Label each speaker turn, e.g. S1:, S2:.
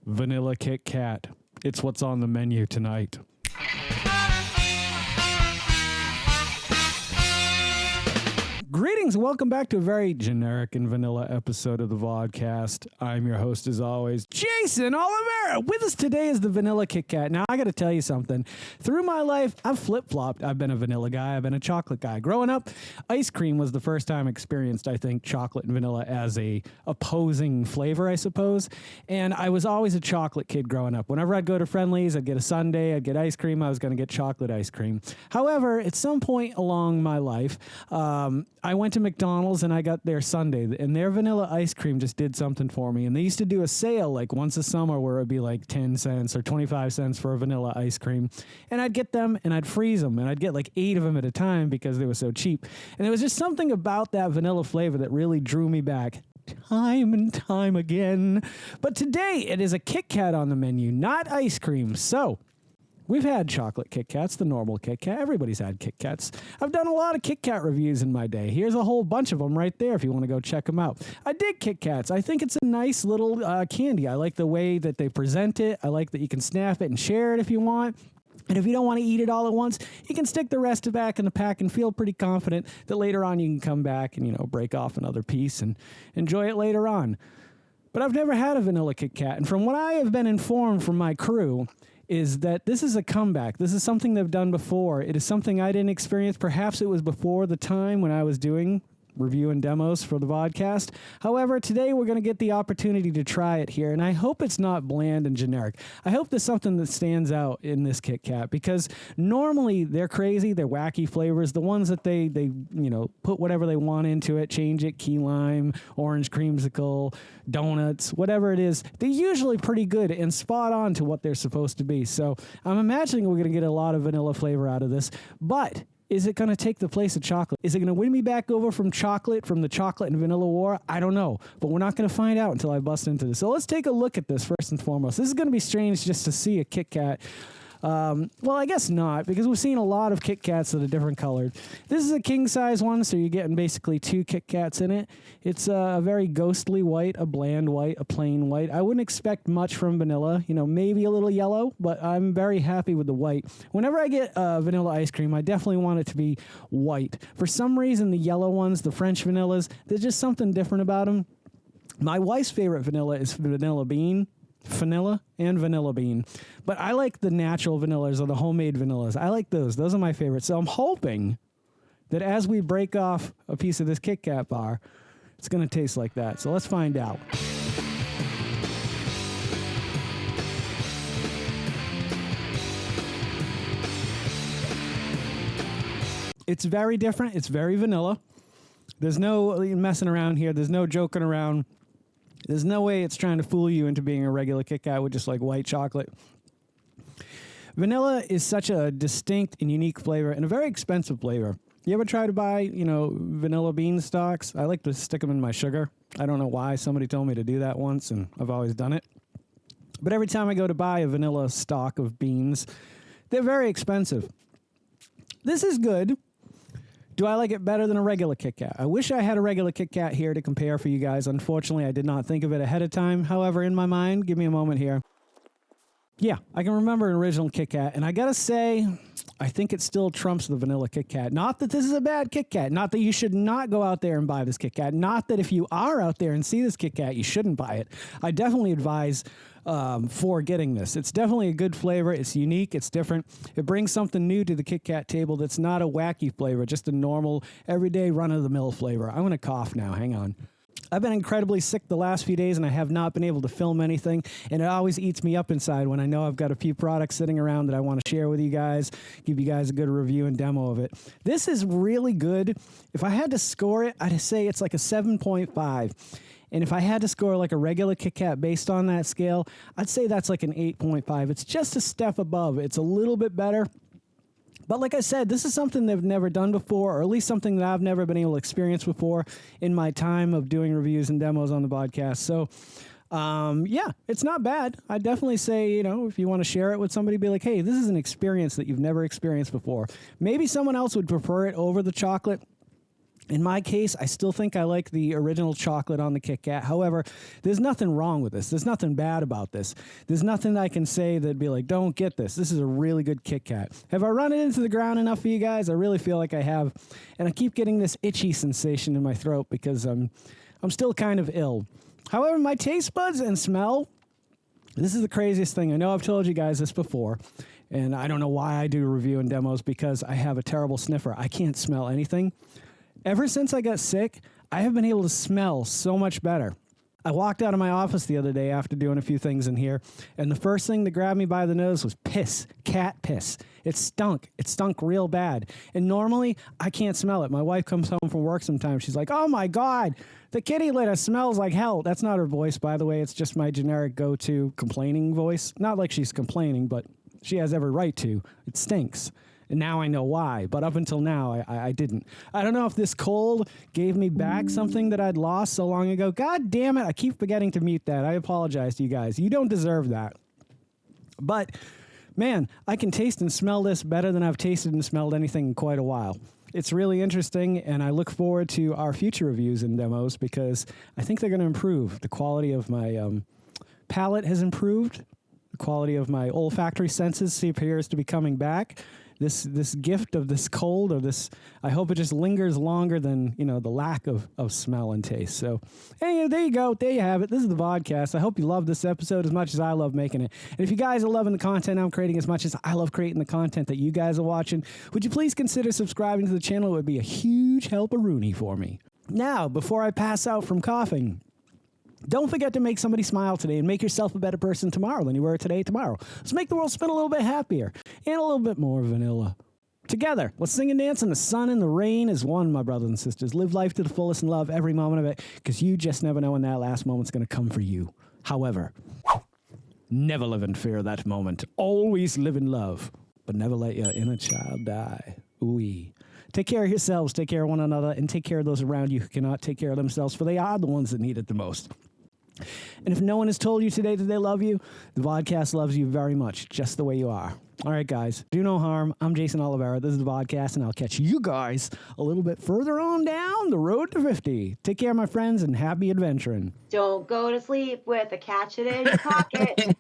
S1: Vanilla Kit Kat. It's what's on the menu tonight. Greetings and welcome back to a very generic and vanilla episode of the Vodkast. I'm your host as always, Geycen Oliveira. With us today is the Vanilla Kit Kat. Now I got to tell you something. Through my life, I've flip-flopped. I've been a vanilla guy. I've been a chocolate guy. Growing up, ice cream was the first time I experienced, I think, chocolate and vanilla as a opposing flavor, I suppose. And I was always a chocolate kid growing up. Whenever I'd go to Friendly's, I'd get a sundae, I'd get ice cream. I was going to get chocolate ice cream. However, at some point along my life, I went to McDonald's and I got their sundae, and their vanilla ice cream just did something for me. And they used to do a sale like once a summer where it would be like 10 cents or 25 cents for a vanilla ice cream. And I'd get them and I'd freeze them, and I'd get like 8 of them at a time because they were so cheap. And there was just something about that vanilla flavor that really drew me back time and time again. But today it is a Kit Kat on the menu, not ice cream. So we've had chocolate Kit Kats, the normal Kit Kat. Everybody's had Kit Kats. I've done a lot of Kit Kat reviews in my day. Here's a whole bunch of them right there if you want to go check them out. I dig Kit Kats. I think it's a nice little candy. I like the way that they present it. I like that you can snap it and share it if you want. And if you don't want to eat it all at once, you can stick the rest back in the pack and feel pretty confident that later on you can come back and, break off another piece and enjoy it later on. But I've never had a vanilla Kit Kat. And from what I have been informed from my crew, is that this is a comeback. This is something they've done before. It is something I didn't experience. Perhaps it was before the time when I was doing review and demos for the Vodkast. However, today we're going to get the opportunity to try it here, and I hope it's not bland and generic. I hope there's something that stands out in this Kit Kat, because normally they're crazy, they're wacky flavors, the ones that they put whatever they want into it, change it, key lime, orange creamsicle, donuts, whatever it is, they're usually pretty good and spot on to what they're supposed to be. So I'm imagining we're going to get a lot of vanilla flavor out of this, but is it going to take the place of chocolate? Is it going to win me back over from the chocolate and vanilla war? I don't know, but we're not going to find out until I bust into this. So let's take a look at this first and foremost. This is going to be strange just to see a Kit Kat. Well, I guess not, because we've seen a lot of Kit Kats that are different colored. This is a king size one, so you're getting basically 2 Kit Kats in it. It's a very ghostly white, a bland white, a plain white. I wouldn't expect much from vanilla, maybe a little yellow, but I'm very happy with the white. Whenever I get vanilla ice cream, I definitely want it to be white. For some reason, the yellow ones, the French vanillas, there's just something different about them. My wife's favorite vanilla is vanilla bean. Vanilla and vanilla bean, but I like the natural vanillas or the homemade vanillas. I like those. Those are my favorites. So I'm hoping that as we break off a piece of this Kit Kat bar, it's going to taste like that. So let's find out. It's very different. It's very vanilla. There's no messing around here. There's no joking around. There's no way it's trying to fool you into being a regular Kit Kat with just like white chocolate. Vanilla is such a distinct and unique flavor and a very expensive flavor. You ever try to buy, vanilla bean stalks? I like to stick them in my sugar. I don't know why. Somebody told me to do that once, and I've always done it. But every time I go to buy a vanilla stalk of beans, they're very expensive. This is good. Do I like it better than a regular Kit Kat? I wish I had a regular Kit Kat here to compare for you guys. Unfortunately, I did not think of it ahead of time. However, in my mind, give me a moment here. Yeah, I can remember an original Kit Kat, and I gotta say, I think it still trumps the vanilla Kit Kat. Not that this is a bad Kit Kat. Not that you should not go out there and buy this Kit Kat. Not that if you are out there and see this Kit Kat, you shouldn't buy it. I definitely advise for getting this. It's definitely a good flavor. It's unique. It's different. It brings something new to the Kit Kat table that's not a wacky flavor, just a normal, everyday, run-of-the-mill flavor. I'm going to cough now. Hang on. I've been incredibly sick the last few days, and I have not been able to film anything, and it always eats me up inside when I know I've got a few products sitting around that I want to share with you guys, give you guys a good review and demo of it. This is really good. If I had to score it, I'd say it's like a 7.5. And if I had to score like a regular Kit Kat based on that scale, I'd say that's like an 8.5. It's just a step above. It's a little bit better. But like I said, this is something they've never done before, or at least something that I've never been able to experience before in my time of doing reviews and demos on the podcast. So, yeah, it's not bad. I definitely say, if you want to share it with somebody, be like, hey, this is an experience that you've never experienced before. Maybe someone else would prefer it over the chocolate. In my case, I still think I like the original chocolate on the Kit Kat. However, there's nothing wrong with this. There's nothing bad about this. There's nothing I can say that'd be like, don't get this. This is a really good Kit Kat. Have I run it into the ground enough for you guys? I really feel like I have. And I keep getting this itchy sensation in my throat because I'm still kind of ill. However, my taste buds and smell, this is the craziest thing. I know I've told you guys this before, and I don't know why I do review and demos because I have a terrible sniffer. I can't smell anything. Ever since I got sick, I have been able to smell so much better. I walked out of my office the other day after doing a few things in here, and the first thing that grabbed me by the nose was piss, cat piss. It stunk. It stunk real bad. And normally, I can't smell it. My wife comes home from work sometimes. She's like, oh my God, the kitty litter smells like hell. That's not her voice, by the way. It's just my generic go-to complaining voice. Not like she's complaining, but she has every right to. It stinks. And now I know why, but up until now, I didn't. I don't know if this cold gave me back something that I'd lost so long ago. God damn it, I keep forgetting to mute that. I apologize to you guys. You don't deserve that. But, man, I can taste and smell this better than I've tasted and smelled anything in quite a while. It's really interesting, and I look forward to our future reviews and demos because I think they're going to improve. The quality of my palate has improved. The quality of my olfactory senses appears to be coming back. This gift of this cold or this, I hope it just lingers longer than, the lack of smell and taste. So, hey, there you go. There you have it. This is the Vodkast. I hope you love this episode as much as I love making it. And if you guys are loving the content I'm creating as much as I love creating the content that you guys are watching, would you please consider subscribing to the channel? It would be a huge help-a-rooney for me. Now, before I pass out from coughing, don't forget to make somebody smile today and make yourself a better person tomorrow than you were today tomorrow. Let's make the world spin a little bit happier and a little bit more vanilla. Together, let's sing and dance in the sun and the rain as one, my brothers and sisters. Live life to the fullest and love every moment of it because you just never know when that last moment's going to come for you. However, never live in fear of that moment. Always live in love, but never let your inner child die. Ooh-wee. Take care of yourselves, take care of one another, and take care of those around you who cannot take care of themselves, for they are the ones that need it the most. And if no one has told you today that they love you, the Vodkast loves you very much, just the way you are. All right, guys, do no harm. I'm Geycen Oliveira. This is the Vodkast, and I'll catch you guys a little bit further on down the road to 50. Take care, my friends, and happy adventuring.
S2: Don't go to sleep with a catch it in your pocket.